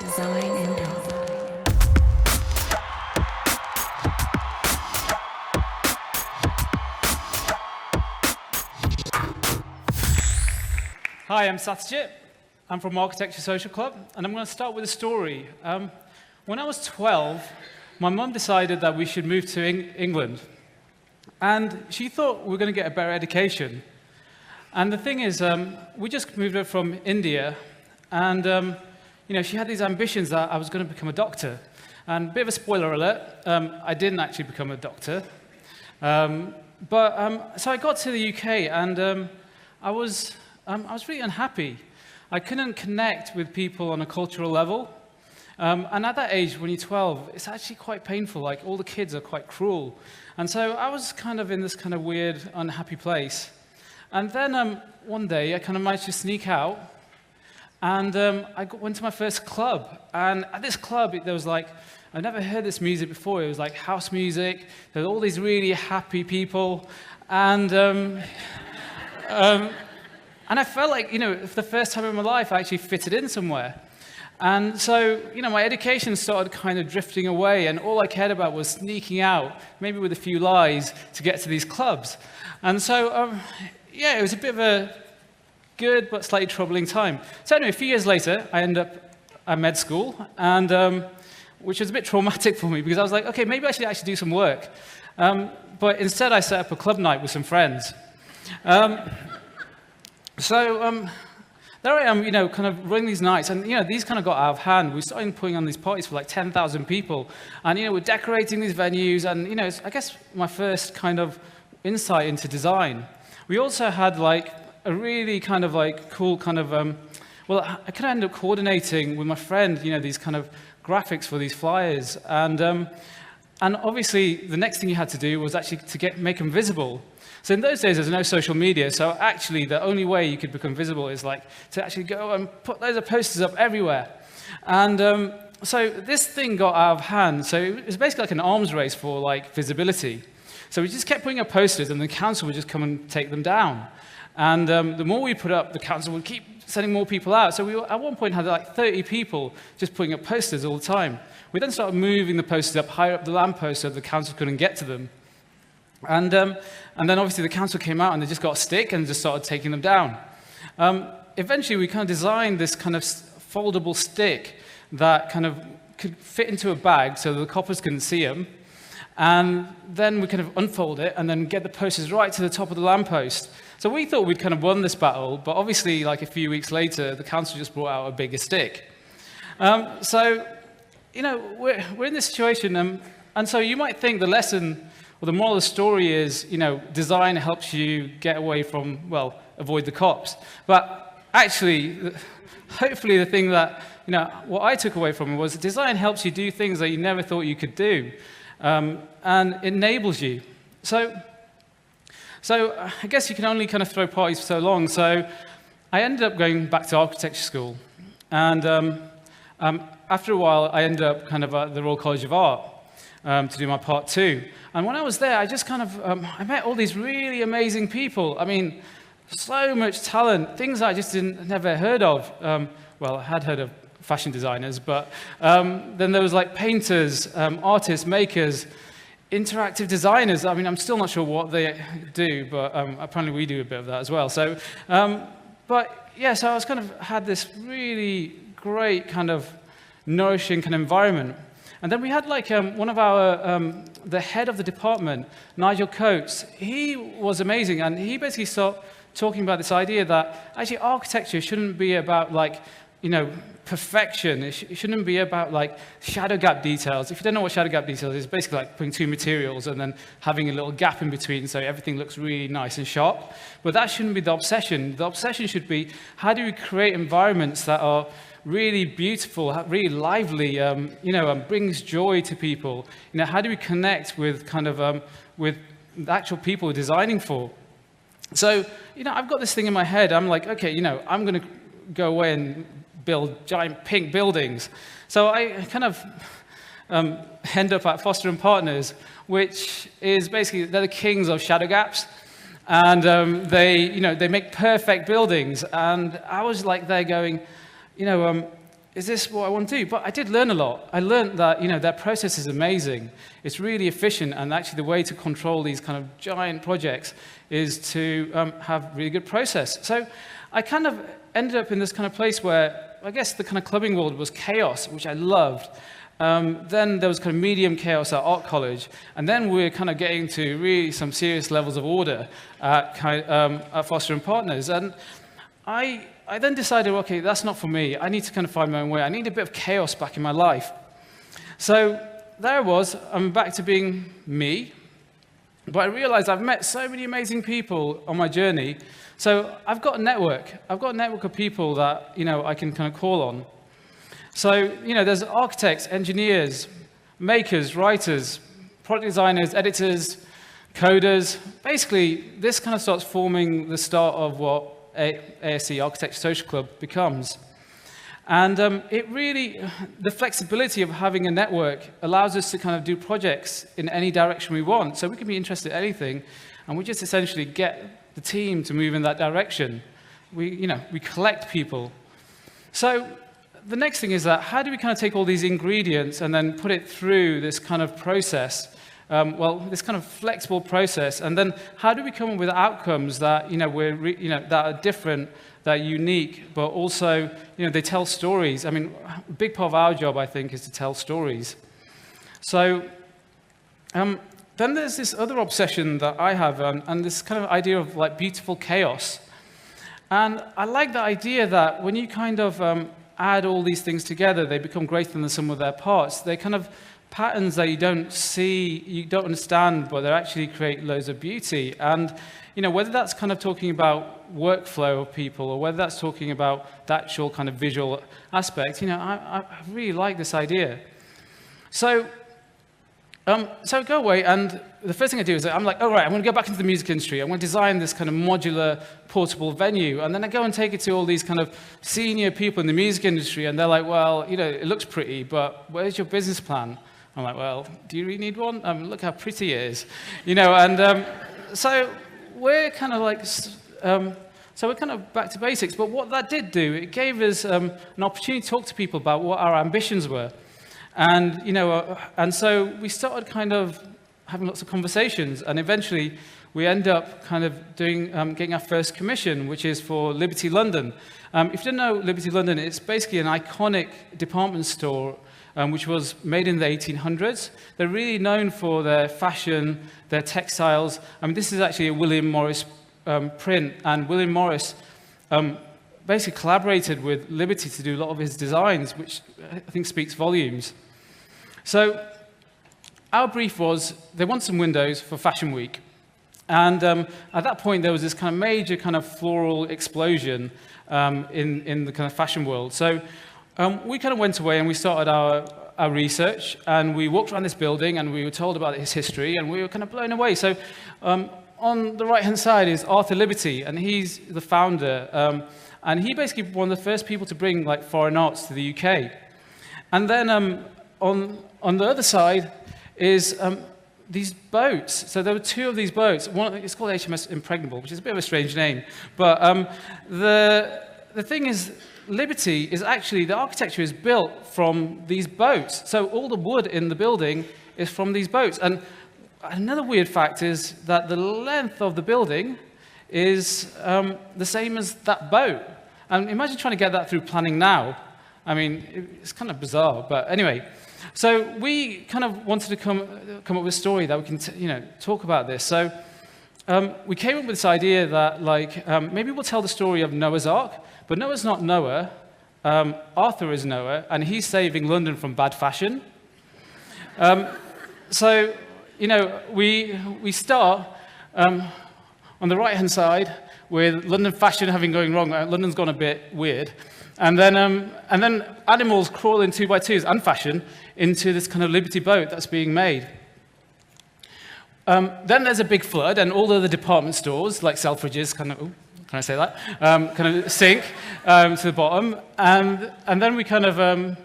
Design and Talk. Hi, I'm Satyajit. I'm from Architecture Social Club, and I'm going to start with a story. When I was 12, my mum decided that we should move to England. And she thought we were going to get a better education. And the thing is, we just moved her from India, and she had these ambitions that I was going to become a doctor. And a bit of a spoiler alert, I didn't actually become a doctor. So I got to the UK, and I was really unhappy. I couldn't connect with people on a cultural level. And at that age, when you're 12, it's actually quite painful. Like, all the kids are quite cruel. And so I was kind of in this kind of weird, unhappy place. And then one day, I kind of managed to sneak out. And went to my first club. And at this club, there was like, I'd never heard this music before. It was like house music. There were all these really happy people. And I felt like, for the first time in my life, I actually fitted in somewhere. And so, my education started kind of drifting away, and all I cared about was sneaking out, maybe with a few lies, to get to these clubs. And so, it was a bit of a good but slightly troubling time. So anyway, a few years later, I ended up at med school, and which was a bit traumatic for me, because I was like, okay, maybe I should actually do some work. But instead, I set up a club night with some friends. There I am, kind of running these nights, and, these kind of got out of hand. We started putting on these parties for like 10,000 people, and, we're decorating these venues, and, it's, I guess, my first kind of insight into design. We also had like a really kind of like cool kind of, I kind of ended up coordinating with my friend, these kind of graphics for these flyers, and obviously the next thing you had to do was actually to make them visible. So in those days, there's no social media, so actually the only way you could become visible is like to actually go and put loads of posters up everywhere. And so this thing got out of hand, so it was basically like an arms race for like visibility. So we just kept putting up posters, and the council would just come and take them down. And the more we put up, the council would keep sending more people out. So we at one point had like 30 people just putting up posters all the time. We then started moving the posters up higher up the lamppost so the council couldn't get to them. And then obviously the council came out and they just got a stick and just started taking them down. Eventually we kind of designed this kind of foldable stick that kind of could fit into a bag so that the coppers couldn't see them. And then we kind of unfold it and then get the posters right to the top of the lamppost. So we thought we'd kind of won this battle, but obviously like a few weeks later, the council just brought out a bigger stick. We're in this situation, and so you might think the lesson, well, the moral of the story is, design helps you get away from, avoid the cops. But actually, hopefully the thing that, what I took away from it was design helps you do things that you never thought you could do, and it enables you. So I guess you can only kind of throw parties for so long. So I ended up going back to architecture school. And after a while, I ended up kind of at the Royal College of Art to do my part 2. And when I was there, I just kind of, I met all these really amazing people. I mean, so much talent, things I just never heard of. I had heard of fashion designers, but then there was like painters, artists, makers, interactive designers. I mean, I'm still not sure what they do, but apparently we do a bit of that as well. So, so I was kind of had this really great kind of nourishing kind of environment. And then we had like one of our, the head of the department, Nigel Coates. He was amazing, and he basically started talking about this idea that actually architecture shouldn't be about like, perfection. It shouldn't be about like shadow gap details. If you don't know what shadow gap details is, it's basically like putting two materials and then having a little gap in between so everything looks really nice and sharp. But that shouldn't be the obsession. The obsession should be, how do we create environments that are really beautiful, really lively, brings joy to people? How do we connect with kind of with the actual people we're designing for? So, I've got this thing in my head. I'm like, okay, I'm going to go away and build giant pink buildings. So I kind of end up at Foster & Partners, which is basically, they're the kings of shadow gaps. And they make perfect buildings. And I was like there going, is this what I want to do? But I did learn a lot. I learned that, their process is amazing. It's really efficient, and actually the way to control these kind of giant projects is to have really good process. So I kind of ended up in this kind of place where I guess the kind of clubbing world was chaos, which I loved. Then there was kind of medium chaos at art college, and then we're kind of getting to really some serious levels of order at Foster and Partners. And I then decided, okay, that's not for me. I need to kind of find my own way. I need a bit of chaos back in my life. So there I was. I'm back to being me. But I realized I've met so many amazing people on my journey. So I've got a network. I've got a network of people that, I can kind of call on. So, there's architects, engineers, makers, writers, product designers, editors, coders. Basically, this kind of starts forming the start of what ASC, Architecture Social Club, becomes. And the flexibility of having a network allows us to kind of do projects in any direction we want. So we can be interested in anything, and we just essentially get the team to move in that direction. We collect people. So the next thing is that how do we kind of take all these ingredients and then put it through this kind of process, this kind of flexible process, and then how do we come up with outcomes that that are different, that are unique, but also they tell stories. I mean, a big part of our job, I think, is to tell stories. So then there's this other obsession that I have, and this kind of idea of like beautiful chaos. And I like the idea that when you kind of add all these things together, they become greater than the sum of their parts. They're kind of patterns that you don't see, you don't understand, but they actually create loads of beauty. And whether that's kind of talking about workflow of people, or whether that's talking about the actual kind of visual aspect, I really like this idea. So I go away, and the first thing I do is I'm like, all right, I'm going to go back into the music industry. I'm going to design this kind of modular, portable venue. And then I go and take it to all these kind of senior people in the music industry, and they're like, well, it looks pretty, but where's your business plan? I'm like, well, do you really need one? Look how pretty it is. And so we're kind of like, so we're kind of back to basics. But what that did do, it gave us an opportunity to talk to people about what our ambitions were. And, and so we started kind of having lots of conversations, and eventually we end up kind of getting our first commission, which is for Liberty London. If you don't know Liberty London, it's basically an iconic department store which was made in the 1800s. They're really known for their fashion, their textiles. I mean, this is actually a William Morris print, and William Morris basically collaborated with Liberty to do a lot of his designs, which I think speaks volumes. So our brief was, they want some windows for Fashion Week. And at that point, there was this kind of major kind of floral explosion in the kind of fashion world. So we kind of went away and we started our research, and we walked around this building and we were told about its history, and we were kind of blown away. So on the right-hand side is Arthur Liberty, and he's the founder. And he basically one of the first people to bring like foreign arts to the UK. And then on the other side is these boats. So there were two of these boats. One, it's called HMS Impregnable, which is a bit of a strange name. But the thing is, Liberty is actually, the architecture is built from these boats. So all the wood in the building is from these boats. And another weird fact is that the length of the building is the same as that boat. And imagine trying to get that through planning now. I mean, it's kind of bizarre, but anyway. So we kind of wanted to come up with a story that we can, talk about this. So we came up with this idea that, maybe we'll tell the story of Noah's Ark, but Noah's not Noah. Arthur is Noah, and he's saving London from bad fashion. So, we start on the right-hand side with London fashion having going wrong. London's gone a bit weird. And then animals crawl in 2x2s and fashion into this kind of Liberty boat that's being made. Then there's a big flood, and all of the department stores, like Selfridges, kind of, can I say that? Kind of sink to the bottom. And then we kind of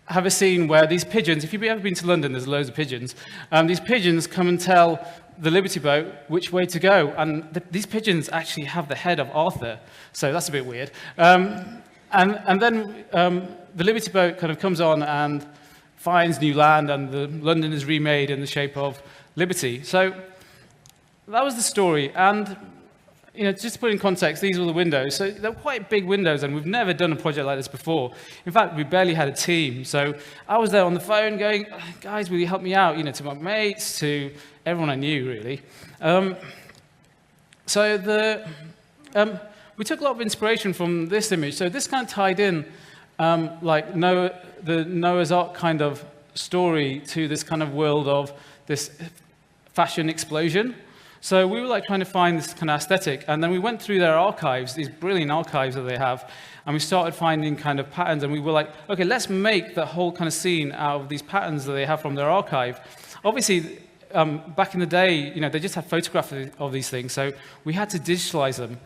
have a scene where these pigeons, if you've ever been to London, there's loads of pigeons. These pigeons come and tell the Liberty boat which way to go. And these pigeons actually have the head of Arthur. So that's a bit weird. And then the Liberty boat kind of comes on and finds new land, and London is remade in the shape of Liberty. So that was the story. And just to put in context, these were the windows. So they're quite big windows, and we've never done a project like this before. In fact, we barely had a team. So I was there on the phone going, guys, will you help me out? To my mates, to everyone I knew, really. We took a lot of inspiration from this image. So this kind of tied in like the Noah's Ark kind of story to this kind of world of this fashion explosion. So we were like trying to find this kind of aesthetic, and then we went through their archives, these brilliant archives that they have, and we started finding kind of patterns, and we were like, okay, let's make the whole kind of scene out of these patterns that they have from their archive. Obviously, back in the day, they just had photographs of these things, so we had to digitalize them.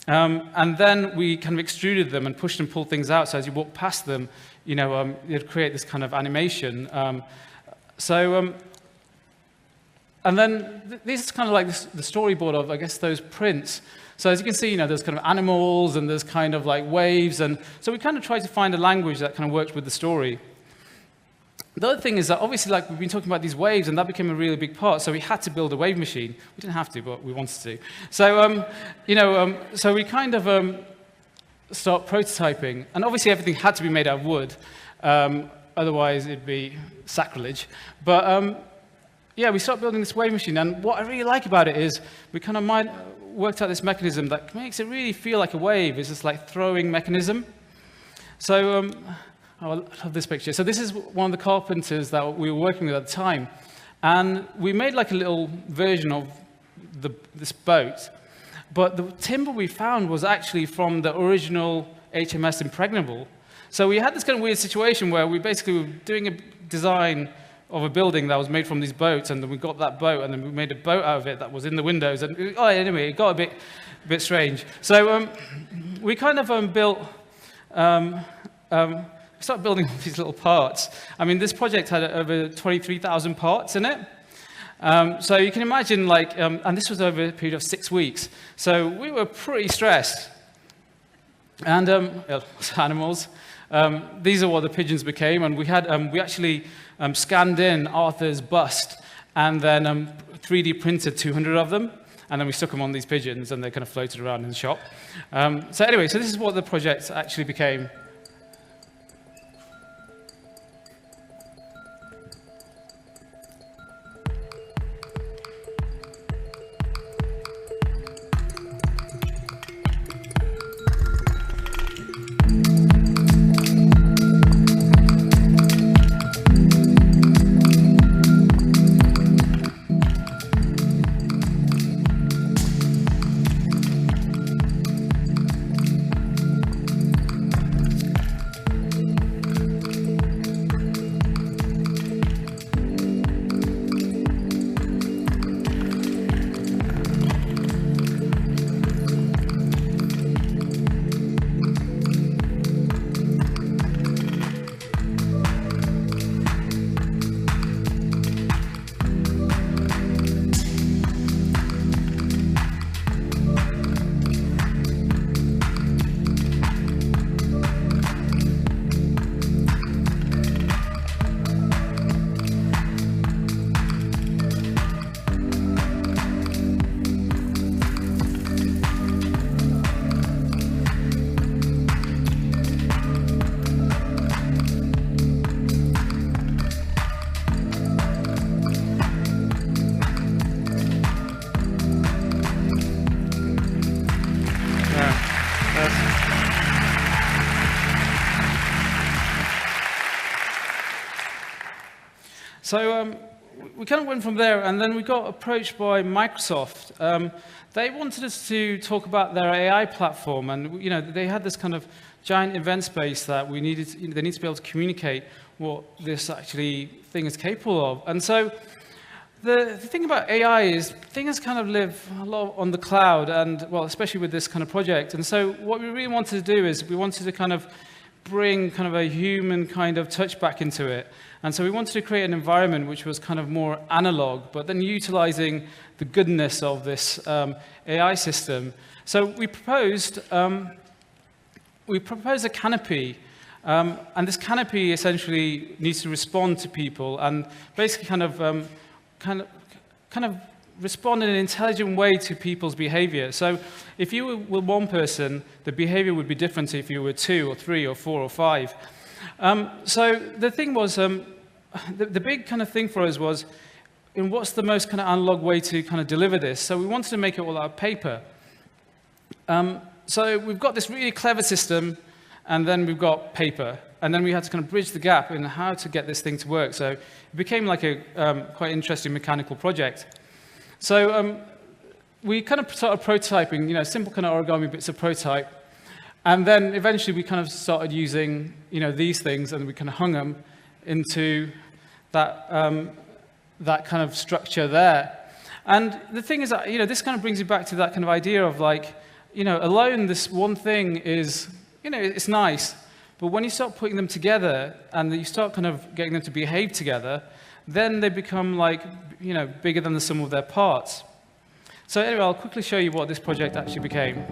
And then we kind of extruded them and pushed and pulled things out, so as you walk past them, you'd create this kind of animation. And then this is kind of like the storyboard of, I guess, those prints. So as you can see, there's kind of animals and there's kind of like waves. And so we kind of tried to find a language that kind of works with the story. The other thing is that obviously, like, we've been talking about these waves, and that became a really big part. So we had to build a wave machine. We didn't have to, but we wanted to. So, so we kind of start prototyping. And obviously, everything had to be made out of wood. Otherwise, it'd be sacrilege. But yeah, we started building this wave machine, and what I really like about it is we kind of worked out this mechanism that makes it really feel like a wave. It's this like throwing mechanism. So I love this picture. So this is one of the carpenters that we were working with at the time, and we made like a little version of this boat, but the timber we found was actually from the original HMS Impregnable. So we had this kind of weird situation where we basically were doing a design of a building that was made from these boats, and then we got that boat, and then we made a boat out of it that was in the windows, and anyway, it got a bit strange. So we kind of built, we started building all these little parts. I mean, this project had over 23,000 parts in it. So you can imagine, like, and this was over a period of 6 weeks. So we were pretty stressed. And animals. These are what the pigeons became, and we actually scanned in Arthur's bust, and then 3D printed 200 of them, and then we stuck them on these pigeons, and they kind of floated around in the shop. So anyway, so this is what the project actually became. So we kind of went from there, and then we got approached by Microsoft. They wanted us to talk about their AI platform, and they had this kind of giant event space that we needed. They need to be able to communicate what this actually thing is capable of. And so the thing about AI is things kind of live a lot on the cloud, and well, especially with this kind of project. And so what we really wanted to do is we wanted to kind of bring kind of a human kind of touch back into it. And so we wanted to create an environment which was kind of more analog, but then utilizing the goodness of this AI system. So we proposed we propose a canopy, and this canopy essentially needs to respond to people and basically kind of respond in an intelligent way to people's behavior. So if you were one person, the behavior would be different to if you were 2 or 3 or 4 or 5. So the thing was, the big kind of thing for us was, what's the most kind of analog way to kind of deliver this? So we wanted to make it all out of paper. So we've got this really clever system, and then we've got paper. And then we had to kind of bridge the gap in how to get this thing to work. So it became like a quite interesting mechanical project. So we kind of started prototyping, simple kind of origami bits of prototype. And then eventually we kind of started using, these things, and we kind of hung them into that, that kind of structure there. And the thing is that, this kind of brings you back to that kind of idea of like, alone this one thing is, it's nice. But when you start putting them together and you start kind of getting them to behave together, then they become like, bigger than the sum of their parts. So anyway, I'll quickly show you what this project actually became.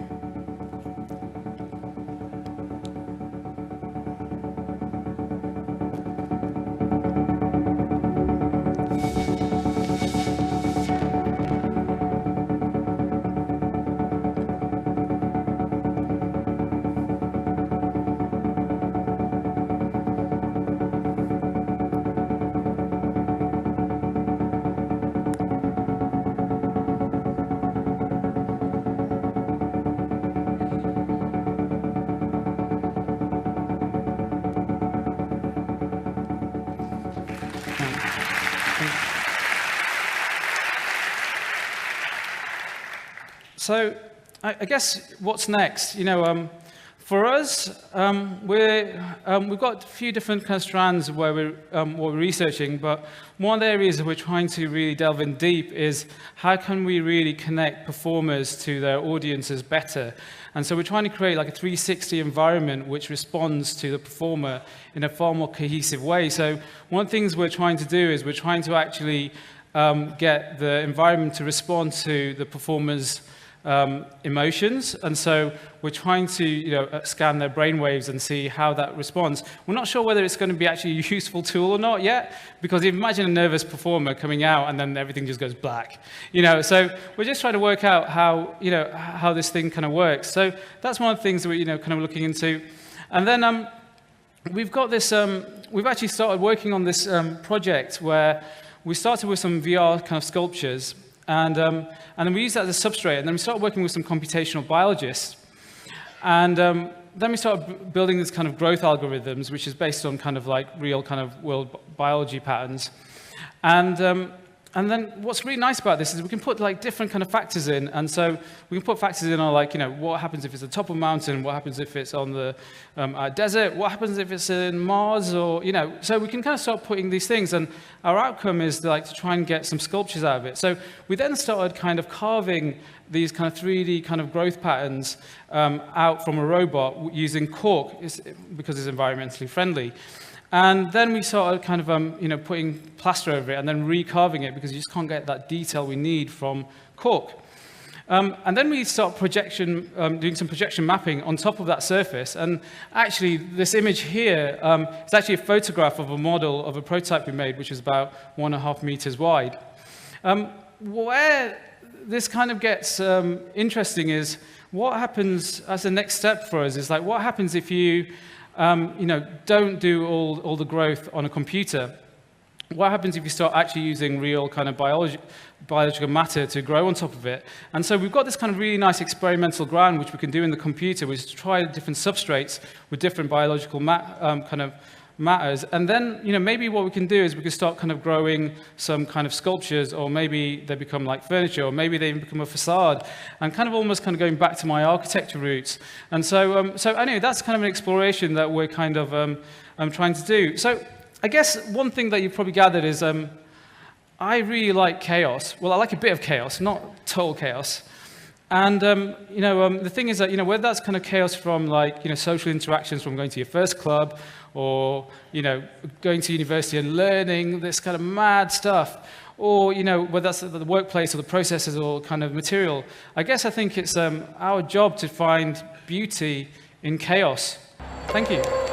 So I guess what's next? For us, we've got a few different kind of strands where what we're researching, but one of the areas that we're trying to really delve in deep is how can we really connect performers to their audiences better? And so we're trying to create like a 360 environment which responds to the performer in a far more cohesive way. So one of the things we're trying to do is we're trying to actually get the environment to respond to the performer's emotions, and so we're trying to scan their brainwaves and see how that responds. We're not sure whether it's going to be actually a useful tool or not yet, because imagine a nervous performer coming out and then everything just goes black. So we're just trying to work out how how this thing kind of works. So that's one of the things that we're kind of looking into. And then we've got this. We've actually started working on this project where we started with some VR kind of sculptures. And then we used that as a substrate, and then we started working with some computational biologists. And then we started building this kind of growth algorithms, which is based on kind of like real kind of world biology patterns. And then what's really nice about this is we can put like different kind of factors in. And so we can put factors in on like, what happens if it's the top of a mountain? What happens if it's on the desert? What happens if it's in Mars? Or, so we can kind of start putting these things. And our outcome is like to try and get some sculptures out of it. So we then started kind of carving these kind of 3D kind of growth patterns out from a robot using cork because it's environmentally friendly. And then we started kind of, putting plaster over it and then recarving it because you just can't get that detail we need from cork. And then we start doing some projection mapping on top of that surface. And actually, this image here is actually a photograph of a model of a prototype we made, which is about 1.5 meters wide. Where this kind of gets interesting is what happens as the next step for us is like, what happens if you don't do all the growth on a computer? What happens if you start actually using real kind of biological matter to grow on top of it? And so we've got this kind of really nice experimental ground which we can do in the computer, which is to try different substrates with different biological kind of matters. And then, maybe what we can do is we can start kind of growing some kind of sculptures, or maybe they become like furniture, or maybe they even become a facade, and kind of almost kind of going back to my architecture roots. And so, anyway, that's kind of an exploration that we're kind of trying to do. So I guess one thing that you've probably gathered is I really like chaos. Well, I like a bit of chaos, not total chaos. And the thing is that whether that's kind of chaos from like social interactions, from going to your first club, or going to university and learning this kind of mad stuff, or whether that's the workplace or the processes or kind of material, I guess I think it's our job to find beauty in chaos. Thank you.